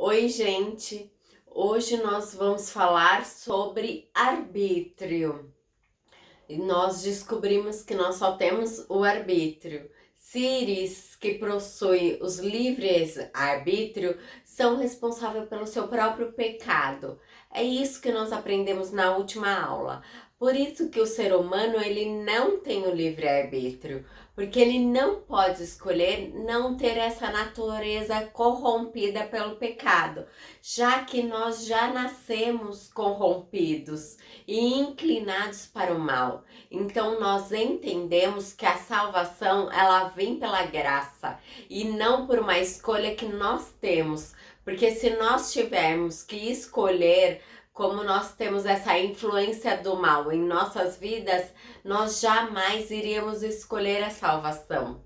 Oi, gente! Hoje nós vamos falar sobre arbítrio. E nós descobrimos que nós só temos o arbítrio. Seres que possuem os livres arbítrio são responsáveis pelo seu próprio pecado. É isso que nós aprendemos na última aula. Por isso que o ser humano ele não tem o livre arbítrio, porque ele não pode escolher não ter essa natureza corrompida pelo pecado, já que nós já nascemos corrompidos e inclinados para o mal. Então nós entendemos que a salvação ela vem pela graça e não por uma escolha que nós temos, porque se nós tivermos que escolher, como nós temos essa influência do mal em nossas vidas, nós jamais iríamos escolher a salvação.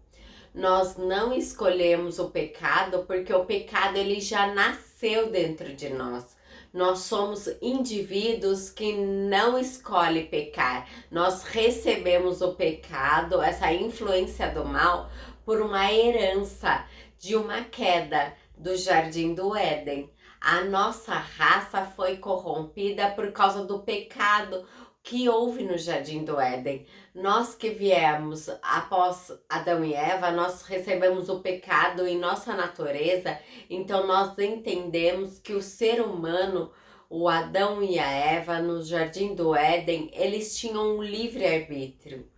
Nós não escolhemos o pecado porque o pecado ele já nasceu dentro de nós. Nós somos indivíduos que não escolhem pecar. Nós recebemos o pecado, essa influência do mal, por uma herança de uma queda do Jardim do Éden. A nossa raça foi corrompida por causa do pecado que houve no Jardim do Éden. Nós que viemos após Adão e Eva, nós recebemos o pecado em nossa natureza, então nós entendemos que o ser humano, o Adão e a Eva no Jardim do Éden, eles tinham um livre-arbítrio.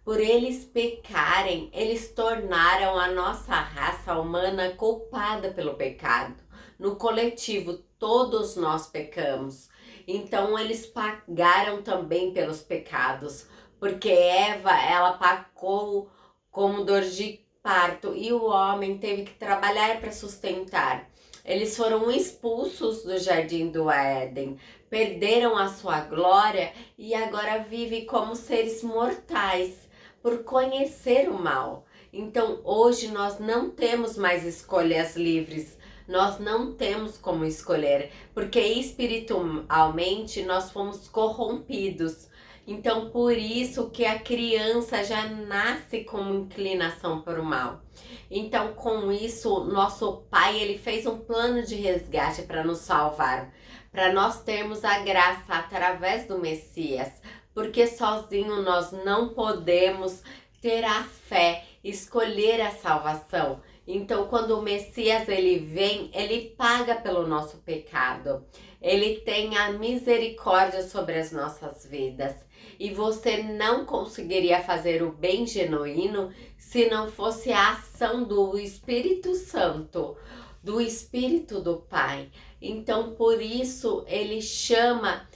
Por eles pecarem, eles tornaram a nossa raça humana culpada pelo pecado. No coletivo, todos nós pecamos. Então eles pagaram também pelos pecados, porque Eva, ela pagou como dor de parto e o homem teve que trabalhar para sustentar. Eles foram expulsos do Jardim do Éden, perderam a sua glória e agora vivem como seres mortais por conhecer o mal. Então hoje nós não temos mais escolhas livres, nós não temos como escolher, porque espiritualmente nós fomos corrompidos. Então por isso que a criança já nasce com inclinação para o mal. Então com isso nosso pai ele fez um plano de resgate para nos salvar, para nós termos a graça através do Messias, porque sozinho nós não podemos ter a fé, escolher a salvação. Então, quando o Messias ele vem, ele paga pelo nosso pecado. Ele tem a misericórdia sobre as nossas vidas. E você não conseguiria fazer o bem genuíno se não fosse a ação do Espírito Santo, do Espírito do Pai. Então, por isso, ele chama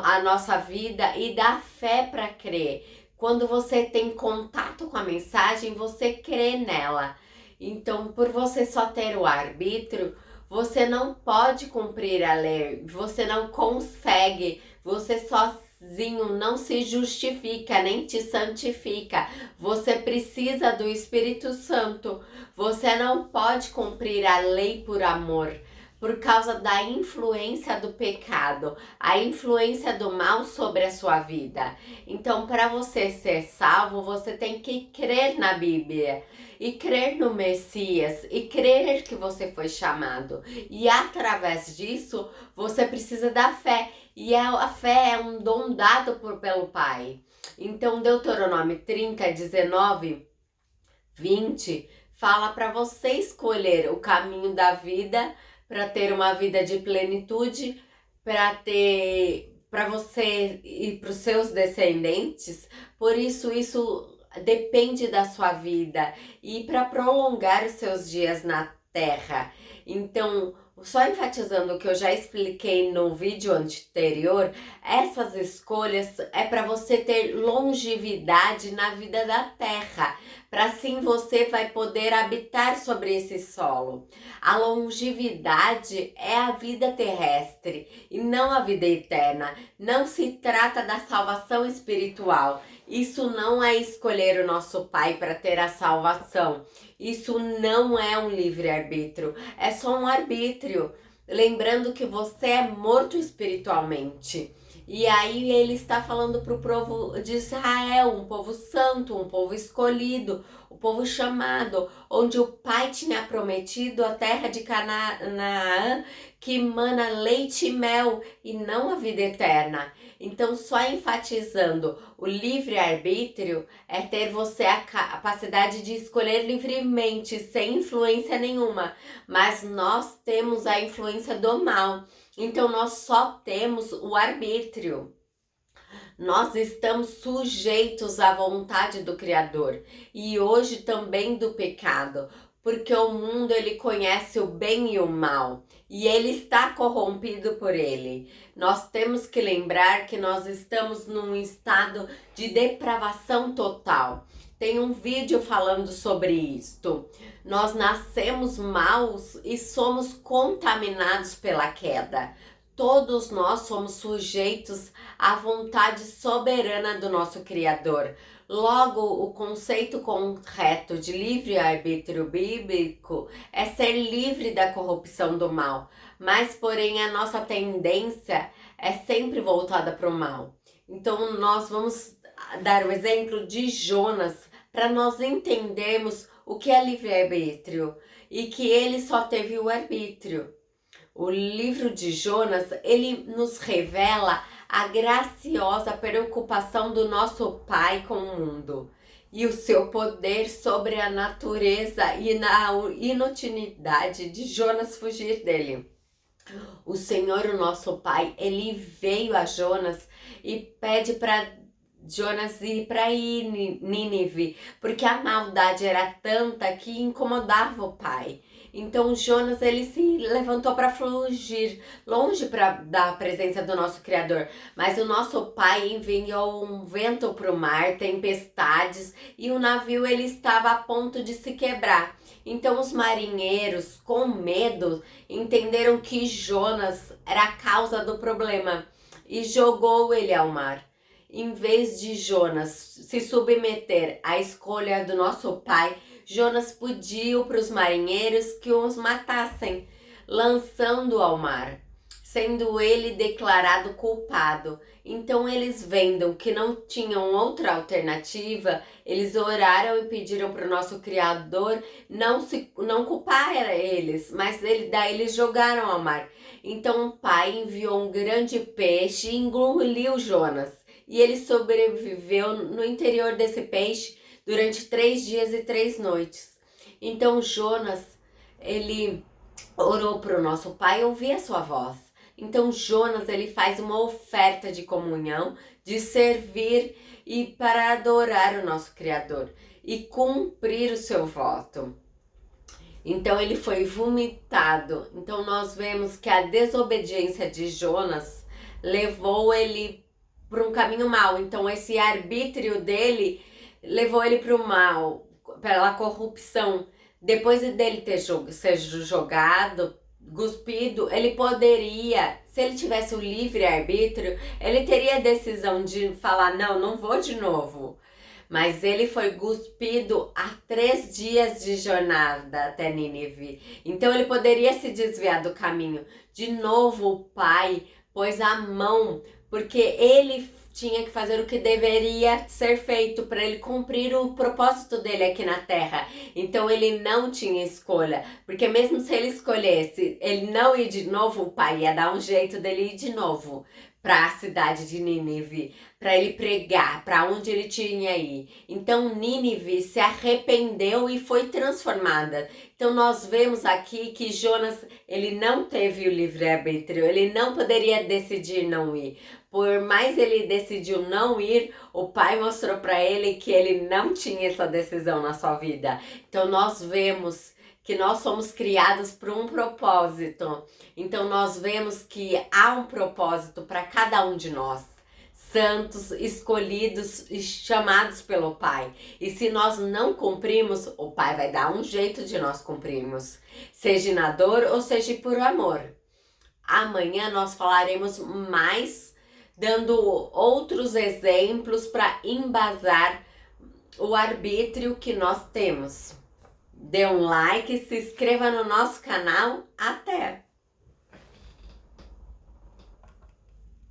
a nossa vida e dá fé para crer. Quando você tem contato com a mensagem, você crê nela. Então, por você só ter o arbítrio, você não pode cumprir a lei, você não consegue, você sozinho não se justifica, nem te santifica. Você precisa do Espírito Santo. Você não pode cumprir a lei por amor, por causa da influência do pecado, a influência do mal sobre a sua vida. Então, para você ser salvo, você tem que crer na Bíblia e crer no Messias e crer que você foi chamado. E através disso, você precisa da fé. E a fé é um dom dado pelo Pai. Então, Deuteronômio 30, 19, 20 fala para você escolher o caminho da vida, para ter uma vida de plenitude, para você e para os seus descendentes. Por isso depende da sua vida e para prolongar os seus dias na terra. Então, só enfatizando o que eu já expliquei no vídeo anterior, essas escolhas é para você ter longevidade na vida da terra, para assim você vai poder habitar sobre esse solo. A longevidade é a vida terrestre e não a vida eterna. Não se trata da salvação espiritual. Isso não é escolher o nosso Pai para ter a salvação. Isso não é um livre-arbítrio, é só um arbítrio. Lembrando que você é morto espiritualmente. E aí ele está falando para o povo de Israel, um povo santo, um povo escolhido, o povo chamado, onde o pai tinha prometido a terra de Canaã, que mana leite e mel e não a vida eterna. Então, só enfatizando, o livre-arbítrio é ter você a capacidade de escolher livremente, sem influência nenhuma. Mas nós temos a influência do mal. Então, nós só temos o arbítrio. Nós estamos sujeitos à vontade do Criador e hoje também do pecado, porque o mundo ele conhece o bem e o mal e ele está corrompido por ele. Nós temos que lembrar que nós estamos num estado de depravação total. Tem um vídeo falando sobre isto. Nós nascemos maus e somos contaminados pela queda. Todos nós somos sujeitos à vontade soberana do nosso Criador. Logo, o conceito correto de livre-arbítrio bíblico é ser livre da corrupção do mal, mas porém a nossa tendência é sempre voltada para o mal. Então nós vamos dar o exemplo de Jonas para nós entendermos o que é livre-arbítrio e que ele só teve o arbítrio. O livro de Jonas, ele nos revela a graciosa preocupação do nosso Pai com o mundo e o seu poder sobre a natureza e na inutilidade de Jonas fugir dele. O Senhor, o nosso Pai, ele veio a Jonas e pede para Jonas ir para Nínive, porque a maldade era tanta que incomodava o pai. Então Jonas ele se levantou para fugir longe da presença do nosso Criador. Mas o nosso pai enviou um vento para o mar, tempestades, e o navio ele estava a ponto de se quebrar. Então os marinheiros, com medo, entenderam que Jonas era a causa do problema e jogou ele ao mar. Em vez de Jonas se submeter à escolha do nosso pai, Jonas pediu para os marinheiros que os matassem, lançando ao mar, sendo ele declarado culpado. Então eles, vendo que não tinham outra alternativa, eles oraram e pediram para o nosso Criador não culpar eles, mas daí eles jogaram ao mar. Então o pai enviou um grande peixe e engoliu Jonas. E ele sobreviveu no interior desse peixe durante 3 dias e 3 noites. Então Jonas, ele orou para o nosso pai ouvir a sua voz. Então Jonas, ele faz uma oferta de comunhão, de servir e para adorar o nosso Criador e cumprir o seu voto. Então ele foi vomitado. Então nós vemos que a desobediência de Jonas levou ele para um caminho mau. Então esse arbítrio dele levou ele para o mal, pela corrupção. Depois dele ter sido jogado, cuspido, ele poderia, se ele tivesse o livre arbítrio, ele teria a decisão de falar, não vou de novo. Mas ele foi cuspido a 3 dias de jornada até Nínive. Então ele poderia se desviar do caminho. De novo o pai pôs a mão, porque ele tinha que fazer o que deveria ser feito para ele cumprir o propósito dele aqui na terra. Então ele não tinha escolha, porque mesmo se ele escolhesse ele não ir de novo, o pai ia dar um jeito dele ir de novo para a cidade de Nínive, para ele pregar, para onde ele tinha ir. Então Nínive se arrependeu e foi transformada. Então nós vemos aqui que Jonas, ele não teve o livre-arbítrio, ele não poderia decidir não ir. Por mais ele decidiu não ir, o pai mostrou para ele que ele não tinha essa decisão na sua vida. Então nós vemos que nós somos criados por um propósito. Então nós vemos que há um propósito para cada um de nós. Santos, escolhidos e chamados pelo Pai. E se nós não cumprimos, o Pai vai dar um jeito de nós cumprirmos. Seja na dor ou seja por amor. Amanhã nós falaremos mais, dando outros exemplos para embasar o arbítrio que nós temos. Dê um like, se inscreva no nosso canal. Até!